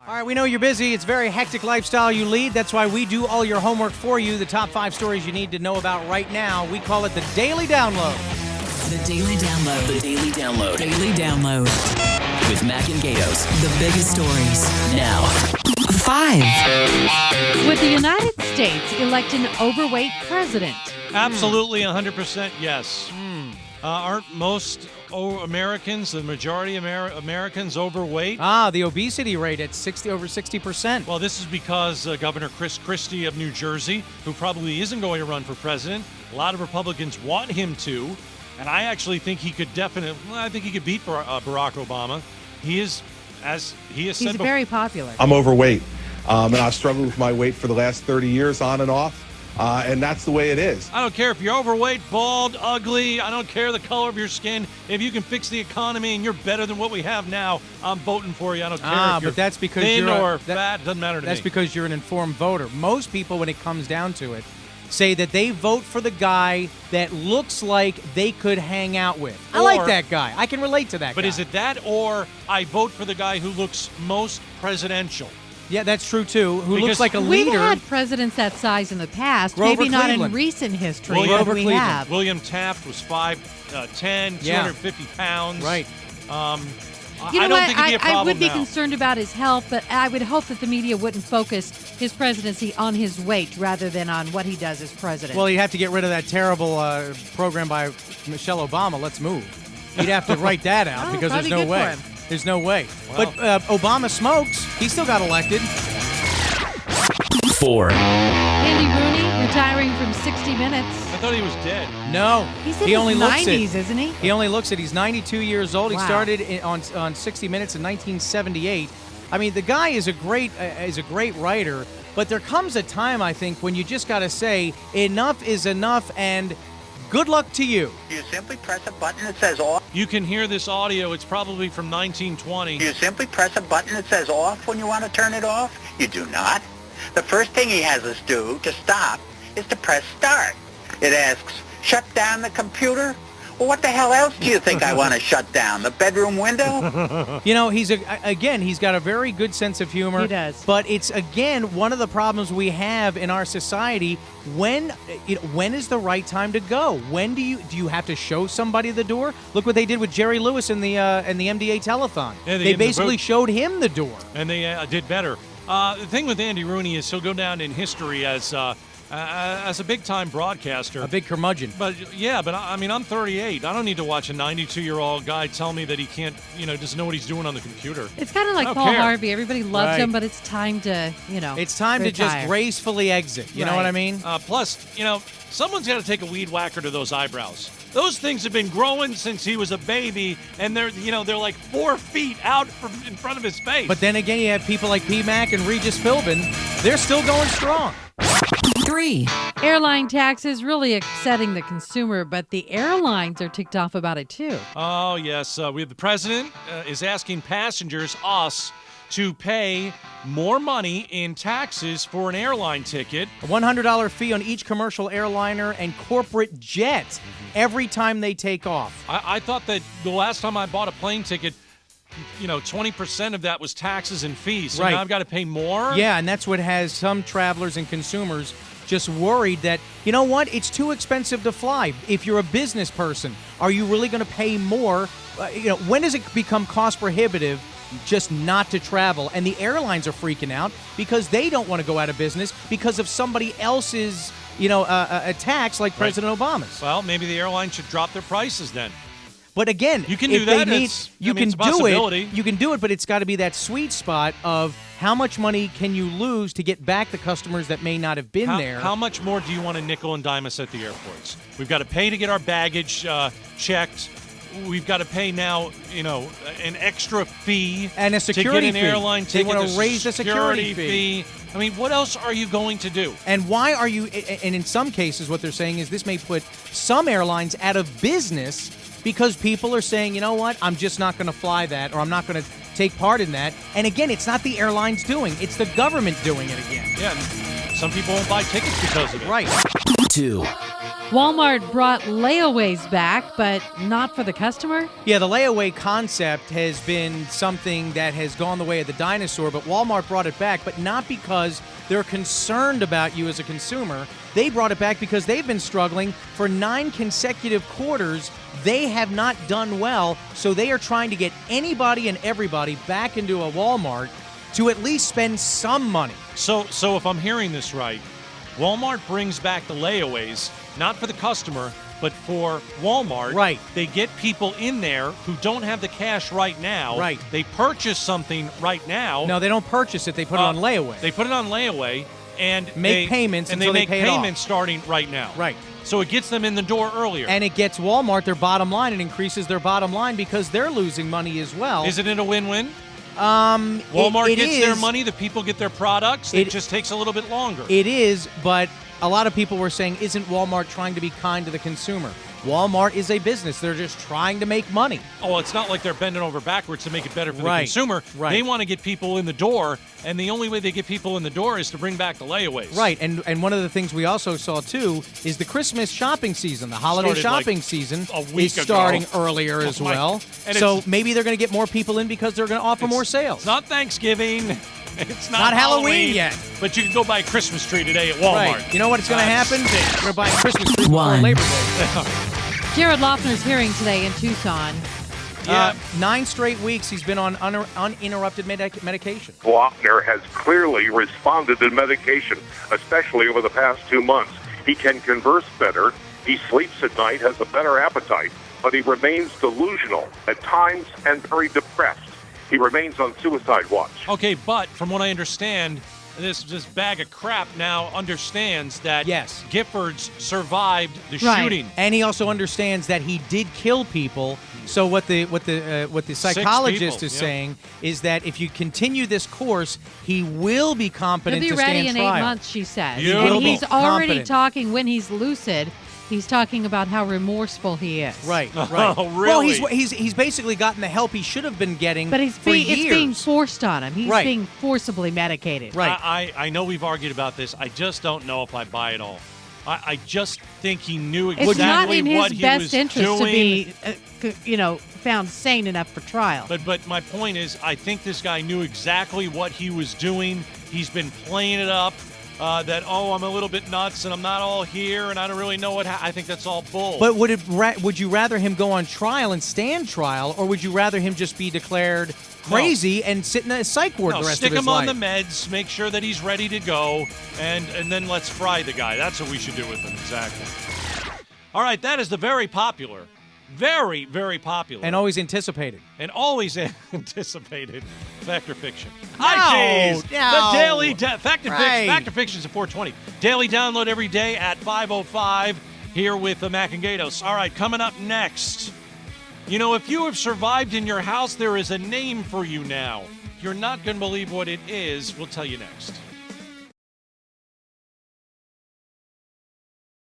All right, we know you're busy. It's a very hectic lifestyle you lead. That's why we do all your homework for you. The top 5 stories you need to know about right now. We call it the Daily Download. The Daily Download. The Daily Download. Daily Download. With Mac and Gatos. The biggest stories. Now. 5. Would the United States elect an overweight president? Absolutely, 100% yes. Aren't most Americans, the majority of Americans, overweight? The obesity rate at over 60%. Well, this is because Governor Chris Christie of New Jersey, who probably isn't going to run for president, a lot of Republicans want him to, and I actually think he could beat Barack Obama. He is, as he has said before, very popular. I'm overweight, and I've struggled with my weight for the last 30 years on and off. And that's the way it is. I don't care if you're overweight, bald, ugly. I don't care the color of your skin. If you can fix the economy and you're better than what we have now, I'm voting for you. I don't care if you're but that's because thin you're or fat. Doesn't matter to me. That's because you're an informed voter. Most people, when it comes down to it, say that they vote for the guy that looks like they could hang out with. I like that guy. I can relate to that guy. But is it that, or I vote for the guy who looks most presidential? Yeah, that's true, too. Who looks like a We've leader. had presidents that size in the past, Grover maybe not Cleveland. in recent history, William but we Cleveland. have. William Taft was 5'10", 250 pounds. Right. I You know don't what? think it'd be a problem I would be now. concerned about his health, but I would hope that the media wouldn't focus his presidency on his weight rather than on what he does as president. Well, you have to get rid of that terrible program by Michelle Obama, Let's Move. You'd have to write that out because there's no probably good way. for him. There's no way. Well. But Obama smokes. He still got elected. 4. Andy Rooney retiring from 60 Minutes. I thought he was dead. No. He's in he only his looks 90s, it. isn't he? He only looks it. He's 92 years old. He Wow. started on 60 Minutes in 1978. I mean, the guy is a great writer, but there comes a time, I think, when you just got to say enough is enough and good luck to you. You simply press a button that says off. You can hear this audio. It's probably from 1920. You simply press a button that says off when you want to turn it off. You do not. The first thing he has us do to stop is to press start. It asks, shut down the computer? Well, what the hell else do you think I want to shut down? The bedroom window? You know, he's got a very good sense of humor. He does. But it's, again, one of the problems we have in our society. When is the right time to go? When do you have to show somebody the door? Look what they did with Jerry Lewis in the MDA telethon. Yeah, they basically showed him the door. And they did better. The thing with Andy Rooney is he'll go down in history as a big-time broadcaster. A big curmudgeon. But I mean, I'm 38. I don't need to watch a 92-year-old guy tell me that he can't, doesn't know what he's doing on the computer. It's kind of like I don't Paul care. Harvey. Everybody loves Right. him, but it's time to, It's time to just retire. gracefully exit. You know what I mean? Plus, someone's got to take a weed whacker to those eyebrows. Those things have been growing since he was a baby, and they're like 4 feet out from in front of his face. But then again, you have people like P-Mac and Regis Philbin. They're still going strong. 3. Airline taxes really upsetting the consumer, but the airlines are ticked off about it too. Oh, yes. We have the president is asking passengers, us, to pay more money in taxes for an airline ticket. A $100 fee on each commercial airliner and corporate jet every time they take off. I thought that the last time I bought a plane ticket, 20% of that was taxes and fees. So Right. now I've got to pay more? Yeah, and that's what has some travelers and consumers just worried that, you know what, it's too expensive to fly. If you're a business person, are you really going to pay more? When does it become cost prohibitive just not to travel? And the airlines are freaking out because they don't want to go out of business because of somebody else's, a tax like President Obama's. Well, maybe the airline should drop their prices then. But again, You can if do they that. need- It's you a can do possibility. it. You can do it, but it's got to be that sweet spot of how much money can you lose to get back the customers that may not have been there. How much more do you want to nickel and dime us at the airports? We've got to pay to get our baggage checked. We've got to pay now, an extra fee And a security to get an fee. airline They ticket. wanna raise the security fee. I mean, what else are you going to do? And why are you? And in some cases, what they're saying is this may put some airlines out of business because people are saying, you know what, I'm just not going to fly that, or I'm not going to take part in that. And again, it's not the airlines doing; it's the government doing it again. Yeah, and some people won't buy tickets because of it. Right. 2. Walmart brought layaways back, but not for the customer. Yeah, the layaway concept has been something that has gone the way of the dinosaur, but Walmart brought it back, but not because they're concerned about you as a consumer. They brought it back because they've been struggling for 9 consecutive quarters. They have not done well, so they are trying to get anybody and everybody back into a Walmart to at least spend some money. So if I'm hearing this right, Walmart brings back the layaways, not for the customer, but for Walmart. Right. They get people in there who don't have the cash right now. Right. They purchase something right now. No, they don't purchase it. They put it on layaway. They put it on layaway and Make payments and until they they make pay it off. payments starting right now. Right. So it gets them in the door earlier. And it gets Walmart their bottom line. It increases their bottom line because they're losing money as well. Isn't it a win-win? Walmart Walmart gets their money, the people get their products. It just takes a little bit longer. It is, but a lot of people were saying, isn't Walmart trying to be kind to the consumer? Walmart is a business. They're just trying to make money. Oh, it's not like they're bending over backwards to make it better for the Right, consumer. right. They want to get people in the door, and the only way they get people in the door is to bring back the layaways. Right, and one of the things we also saw, too, is the Christmas shopping season. The holiday Started, shopping like, season a week is ago. starting earlier as my- well. and So it's- maybe they're going to get more people in because they're going to offer more sales. It's not Thanksgiving. It's not, Not Halloween yet. But you can go buy a Christmas tree today at Walmart. Right. You know what is going to happen? We're going to buy a Christmas tree before One. Labor Day. Jared Loeffner's hearing today in Tucson. 9 straight weeks he's been on uninterrupted medication. Loeffner has clearly responded to medication, especially over the past 2 months. He can converse better, he sleeps at night, has a better appetite, but he remains delusional at times and very depressed. He remains on suicide watch. Okay, but from what I understand, this bag of crap now understands that Yes. Giffords survived the Right. shooting. And he also understands that he did kill people. So what the psychologist people, is yeah. saying is that if you continue this course, he will be He'll competent be to ready stand in trial. 8 months, she says. You And will be he's already competent. talking, when he's lucid, he's talking about how remorseful he is. Right, right. Oh, Well, really? he's basically gotten the help he should have been getting But for it's years. being forced on him. He's Right. being forcibly medicated. Right. I know we've argued about this. I just don't know if I buy it all. I just think he knew It's exactly not in what his he best was interest doing. to be, found sane enough for trial. But my point is, I think this guy knew exactly what he was doing. He's been playing it up. That I'm a little bit nuts and I'm not all here and I don't really know what. I think that's all bull. But would you rather him go on trial and stand trial, or would you rather him just be declared crazy and sit in a psych ward no, the rest stick of his him life? on the meds, make sure that he's ready to go, and then let's fry the guy. That's what we should do with him, exactly. All right, that is the very popular, very, very popular, And always anticipated. and always anticipated Fact or Fiction. No, Hi, Jays. no. The Daily Fact or Right. Fiction. Fact or Fiction's at 420. Daily download every day at 5:05 here with Mac and Gatos. All right, coming up next. You know, if you have survived in your house, there is a name for you now. You're not going to believe what it is. We'll tell you next.